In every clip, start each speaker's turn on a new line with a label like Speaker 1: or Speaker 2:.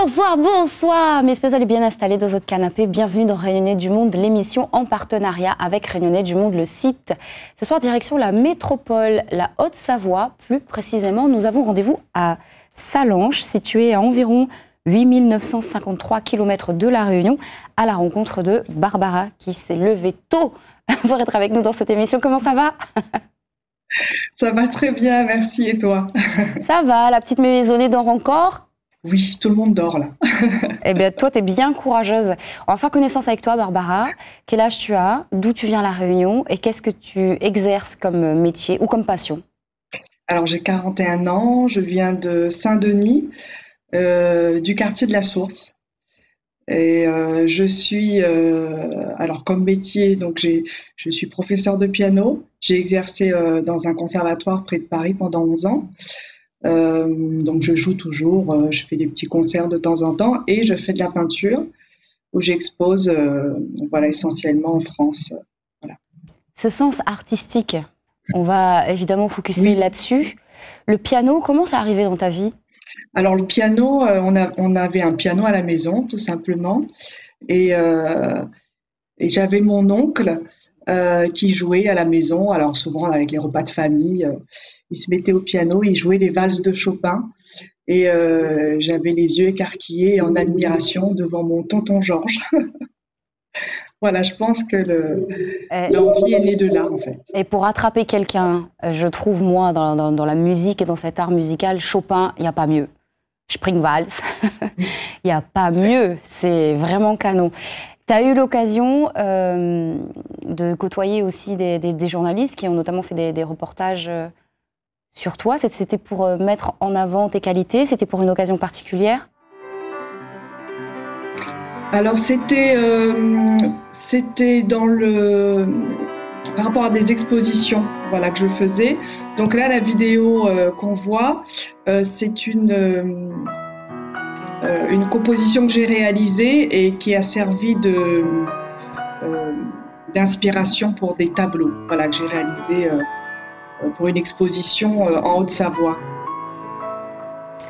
Speaker 1: Bonsoir, bonsoir, mes spéciaux et bien installés dans votre canapé. Bienvenue dans Rayonner du Monde, l'émission en partenariat avec Rayonner du Monde, le site. Ce soir, direction la métropole, la Haute-Savoie. Plus précisément, nous avons rendez-vous à Sallanches, situé à environ 8953 km de La Réunion, à la rencontre de Barbara, qui s'est levée tôt pour être avec nous dans cette émission. Comment ça va?
Speaker 2: Ça va très bien, merci. Et toi?
Speaker 1: Ça va, la petite maisonnée dort encore?
Speaker 2: Oui, tout le monde dort là.
Speaker 1: Eh bien, toi, tu es bien courageuse. On va faire connaissance avec toi, Barbara. Quel âge tu as? D'où tu viens à La Réunion? Et qu'est-ce que tu exerces comme métier ou comme passion?
Speaker 2: Alors, j'ai 41 ans, je viens de Saint-Denis, du quartier de la Source. Et je suis, alors comme métier, donc je suis professeur de piano. J'ai exercé dans un conservatoire près de Paris pendant 11 ans. Donc je joue toujours, je fais des petits concerts de temps en temps et je fais de la peinture où j'expose voilà, essentiellement en France. Voilà.
Speaker 1: Ce sens artistique, on va évidemment focuser
Speaker 2: Oui.
Speaker 1: là-dessus. Le piano, comment ça arrivé dans ta vie?
Speaker 2: Alors le piano, on avait un piano à la maison tout simplement et, euh, et j'avais mon oncle qui jouait à la maison. Alors souvent avec les repas de famille, il se mettait au piano, il jouait les valses de Chopin. Et j'avais les yeux écarquillés en admiration devant mon tonton Georges. Voilà, je pense que
Speaker 1: Et,
Speaker 2: l'envie est née de là, en fait.
Speaker 1: et pour attraper quelqu'un, je trouve, moi, dans la musique et dans cet art musical, Chopin, il n'y a pas mieux. Springvals, il n'y a pas mieux. C'est vraiment canon. Tu as eu l'occasion de côtoyer aussi des journalistes qui ont notamment fait des reportages sur toi. C'était pour mettre en avant tes qualités? C'était pour une occasion particulière?
Speaker 2: Alors c'était par rapport à des expositions, voilà, que je faisais. Donc là, la vidéo qu'on voit, c'est une composition que j'ai réalisée et qui a servi euh, d'inspiration pour des tableaux, voilà, que j'ai réalisé pour une exposition en Haute-Savoie.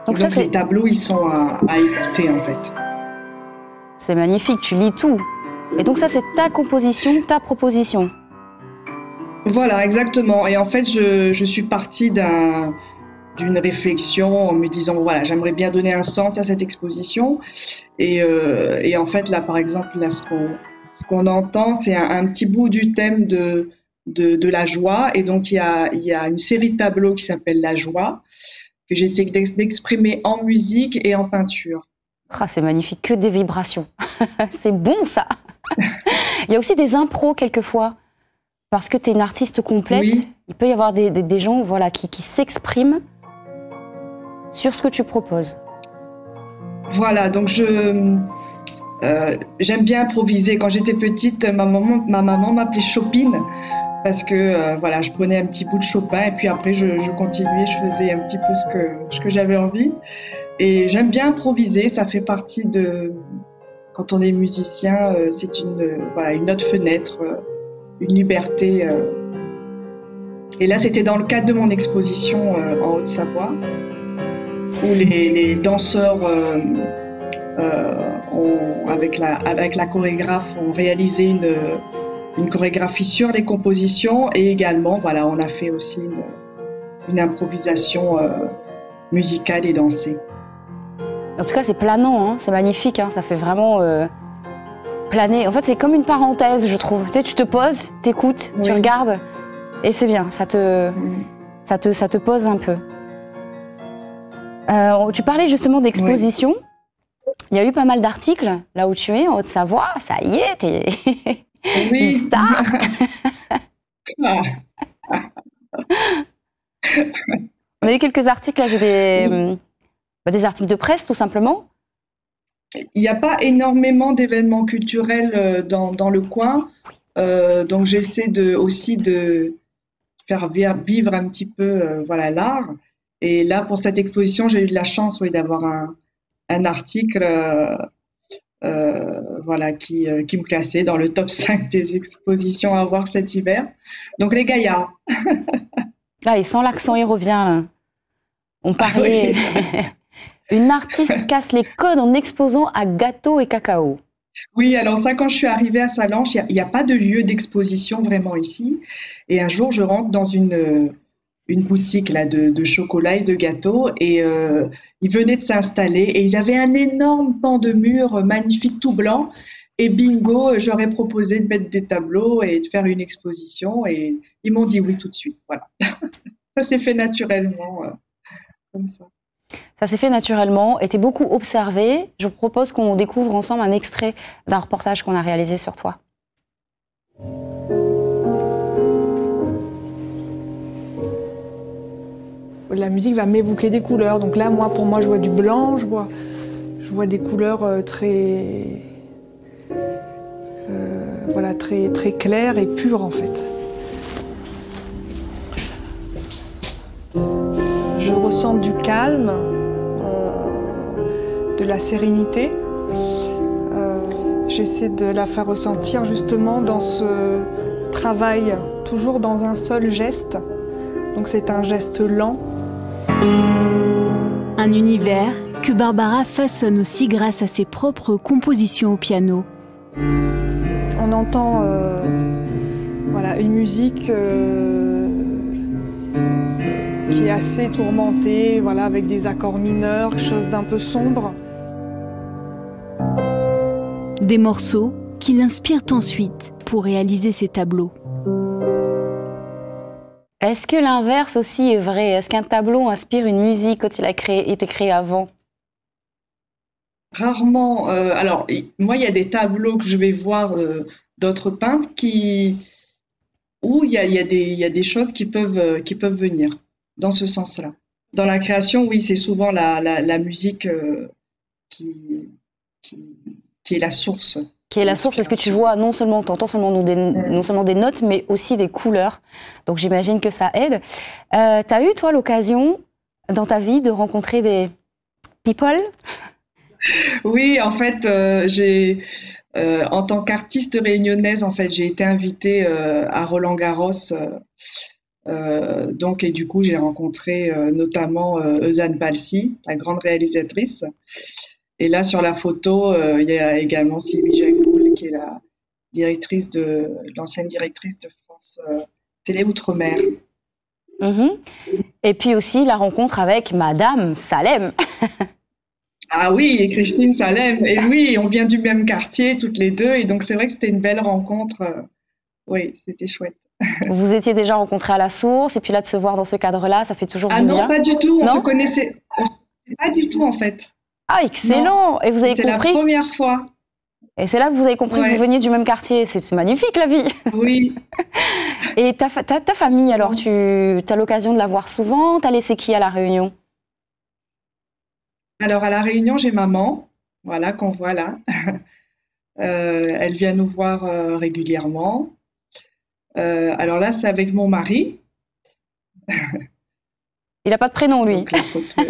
Speaker 1: Donc ça,
Speaker 2: Donc les tableaux, ils sont à écouter en fait.
Speaker 1: c'est magnifique, tu lis tout. Et donc ça, c'est ta composition, ta proposition.
Speaker 2: Voilà, exactement. Et en fait, je suis partie d'une réflexion en me disant, voilà, j'aimerais bien donner un sens à cette exposition. Et en fait, là, par exemple, là, ce qu'on entend, c'est un petit bout du thème de la joie. Et donc, il y a une série de tableaux qui s'appelle La joie, que j'essaie d'exprimer en musique et en peinture.
Speaker 1: Ah, c'est magnifique, que des vibrations. C'est bon, ça. Il y a aussi des impros, quelquefois. Parce que tu es une artiste complète,
Speaker 2: Oui.
Speaker 1: il peut y avoir des gens, voilà, qui s'expriment sur ce que tu proposes.
Speaker 2: Voilà, donc j'aime bien improviser. Quand j'étais petite, ma maman m'appelait Chopine parce que voilà, je prenais un petit bout de Chopin et puis après je continuais, je faisais un petit peu ce que j'avais envie. Et j'aime bien improviser, ça fait partie de quand on est musicien, c'est voilà, une autre fenêtre, une liberté. Et là, c'était dans le cadre de mon exposition en Haute-Savoie où les danseurs avec la chorégraphe, ont réalisé une chorégraphie sur les compositions et également, voilà, on a fait aussi une improvisation musicale et dansée.
Speaker 1: En tout cas, c'est planant, hein, c'est magnifique, hein, ça fait vraiment planer. En fait, c'est comme une parenthèse, je trouve. Tu sais, tu te poses, t'écoutes,
Speaker 2: Oui.
Speaker 1: tu regardes, et c'est bien, ça te pose un peu. Tu parlais justement d'exposition. Oui. Il y a eu pas mal d'articles, là où tu es, en Haute-Savoie. Ça y est, t'es
Speaker 2: Oui.
Speaker 1: une star. On a eu quelques articles, là, j'ai des articles de presse, tout simplement.
Speaker 2: Il n'y a pas énormément d'événements culturels dans le coin, donc j'essaie aussi de faire vivre un petit peu voilà, l'art. Et là, pour cette exposition, j'ai eu de la chance, oui, d'avoir un article voilà, qui me classait dans le top 5 des expositions à voir cet hiver. Donc les Gaillards.
Speaker 1: Là, il sent l'accent, il revient. Là. On parlait, Une artiste casse les codes en exposant à gâteaux et cacao.
Speaker 2: Oui, alors ça, quand je suis arrivée à Salanches, il y a pas de lieu d'exposition vraiment ici. Et un jour, je rentre dans une boutique là de chocolat et de gâteaux et ils venaient de s'installer et ils avaient un énorme pan de mur magnifique tout blanc et bingo, j'aurais proposé de mettre des tableaux et de faire une exposition et ils m'ont dit oui tout de suite. Voilà, ça s'est fait naturellement comme ça.
Speaker 1: Ça s'est fait naturellement, était beaucoup observé. Je vous propose qu'on découvre ensemble un extrait d'un reportage qu'on a réalisé sur toi.
Speaker 3: La musique va m'évoquer des couleurs. Donc là, pour moi, je vois du blanc, je vois des couleurs très claires et pures en fait. Je ressens du calme, de la sérénité. J'essaie de la faire ressentir justement dans ce travail, toujours dans un seul geste. Donc c'est un geste lent.
Speaker 4: Un univers que Barbara façonne aussi grâce à ses propres compositions au piano.
Speaker 3: On entend une musique qui est assez tourmentée, avec des accords mineurs, quelque chose d'un peu sombre.
Speaker 4: Des morceaux qui l'inspirent ensuite pour réaliser ses tableaux.
Speaker 1: Est-ce que l'inverse aussi est vrai? Est-ce qu'un tableau inspire une musique quand il a été créé avant?
Speaker 2: Rarement. Alors, moi, il y a des tableaux que je vais voir d'autres peintres où il y a des choses qui peuvent venir dans ce sens-là. Dans la création, oui, c'est souvent la musique qui, qui est la source.
Speaker 1: Qui est la source, parce que tu vois, non seulement, t'entends non seulement des notes, mais aussi des couleurs. Donc j'imagine que ça aide. T'as eu, toi, l'occasion, dans ta vie, de rencontrer des people?
Speaker 2: Oui, en fait, en tant qu'artiste réunionnaise, en fait, j'ai été invitée à Roland-Garros. Et du coup, j'ai rencontré notamment Eusanne Palsy, la grande réalisatrice. Et là, sur la photo, il y a également Sylvie Jacoul, qui est l'ancienne directrice de France Télé Outre-mer.
Speaker 1: Et puis aussi la rencontre avec Madame Salem.
Speaker 2: Ah oui, et Christine Salem. Et oui, on vient du même quartier, toutes les deux. Et donc, c'est vrai que c'était une belle rencontre. Oui, c'était chouette.
Speaker 1: Vous étiez déjà rencontrés à la source, et puis là, de se voir dans ce cadre-là, ça fait toujours du bien.
Speaker 2: Ah non, pas du tout. On se connaissait pas du tout, en fait.
Speaker 1: Ah, excellent! Non, et vous avez compris?
Speaker 2: C'était la première fois.
Speaker 1: Et c'est là que vous avez compris que vous veniez du même quartier. C'est magnifique, la vie!
Speaker 2: Oui.
Speaker 1: Et ta famille, alors, tu as l'occasion de la voir souvent? T'as laissé qui à La Réunion?
Speaker 2: Alors, à La Réunion, j'ai maman, voilà, qu'on voit là. Elle vient nous voir régulièrement. Alors là, c'est avec mon mari.
Speaker 1: Il n'a pas de prénom, lui.
Speaker 2: Donc, la photo...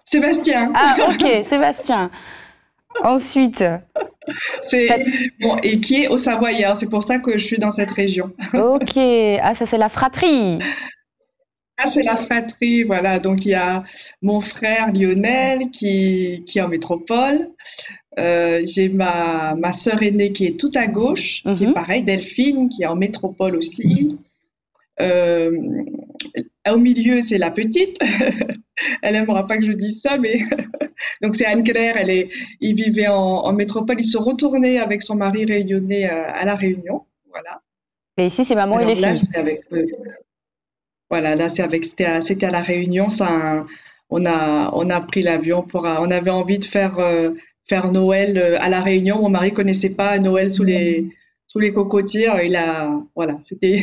Speaker 2: Sébastien.
Speaker 1: Ah, ok, Sébastien. Ensuite.
Speaker 2: Et qui est au Savoyard, c'est pour ça que je suis dans cette région.
Speaker 1: Ok, ah, ça c'est la fratrie.
Speaker 2: Ah, c'est la fratrie, voilà. Donc il y a mon frère Lionel qui est en métropole. J'ai ma sœur aînée qui est tout à gauche, qui est pareil, Delphine, qui est en métropole aussi. Au milieu, c'est la petite. Elle aimera pas que je dise ça, mais donc c'est Anne-Claire. Ils vivaient en métropole. Ils se retournaient avec son mari réunionnais à La Réunion, voilà.
Speaker 1: Et ici, c'est maman et les filles.
Speaker 2: Voilà, là, c'était à La Réunion. On a pris l'avion on avait envie de faire Noël à La Réunion. Mon mari connaissait pas Noël sous les cocotiers. Voilà, c'était,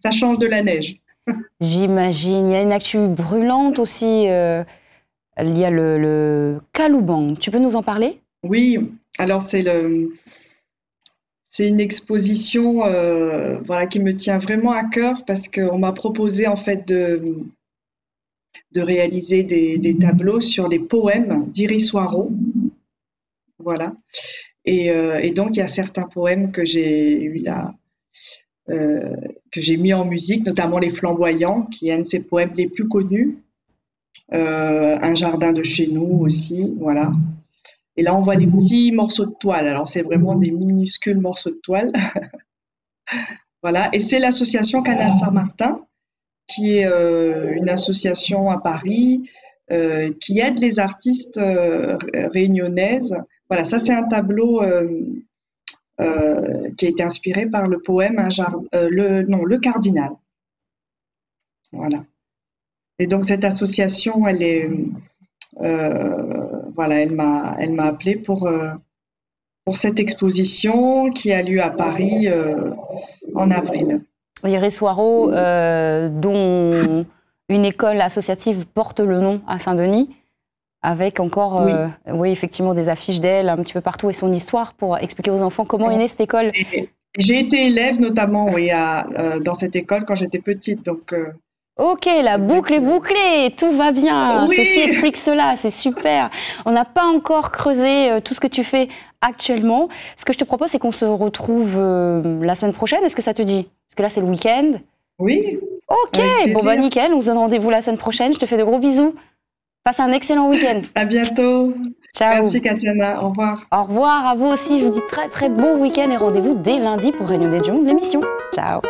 Speaker 2: ça change de la neige.
Speaker 1: J'imagine. Il y a une actu brûlante aussi. Il y a le Kalouban. Tu peux nous en parler?
Speaker 2: Oui, alors c'est une exposition qui me tient vraiment à cœur parce qu'on m'a proposé en fait de réaliser des tableaux sur les poèmes d'Iris Waro. Voilà. Et donc il y a certains poèmes que j'ai mis en musique, notamment Les Flamboyants, qui est un de ses poèmes les plus connus. un jardin de chez nous aussi, voilà. Et là, on voit des petits morceaux de toile. Alors, c'est vraiment des minuscules morceaux de toile. Voilà. Et c'est l'association Canal Saint-Martin, qui est une association à Paris qui aide les artistes réunionnaises. Voilà, ça, c'est un tableau qui a été inspiré par le poème Le Cardinal. Voilà. Et donc, cette association, elle est... voilà, elle m'a appelée pour cette exposition qui a lieu à Paris en avril.
Speaker 1: Iris Soireau, dont une école associative porte le nom à Saint-Denis, avec encore, oui, effectivement, des affiches d'elle un petit peu partout et son histoire pour expliquer aux enfants comment est née cette école.
Speaker 2: J'ai été élève notamment, oui, dans cette école quand j'étais petite, donc...
Speaker 1: Ok, la boucle est bouclée, tout va bien. Oui. Ceci explique cela, c'est super. On n'a pas encore creusé tout ce que tu fais actuellement. Ce que je te propose, c'est qu'on se retrouve la semaine prochaine. Est-ce que ça te dit? Parce que là, c'est le week-end.
Speaker 2: Oui.
Speaker 1: Ok, bon bah nickel, on se donne rendez-vous la semaine prochaine. Je te fais de gros bisous. Passe un excellent week-end.
Speaker 2: À bientôt.
Speaker 1: Ciao.
Speaker 2: Merci Katiana, au revoir.
Speaker 1: Au revoir à vous aussi, je vous dis très très bon week-end et rendez-vous dès lundi pour Rayonner du Monde, l'émission. Ciao.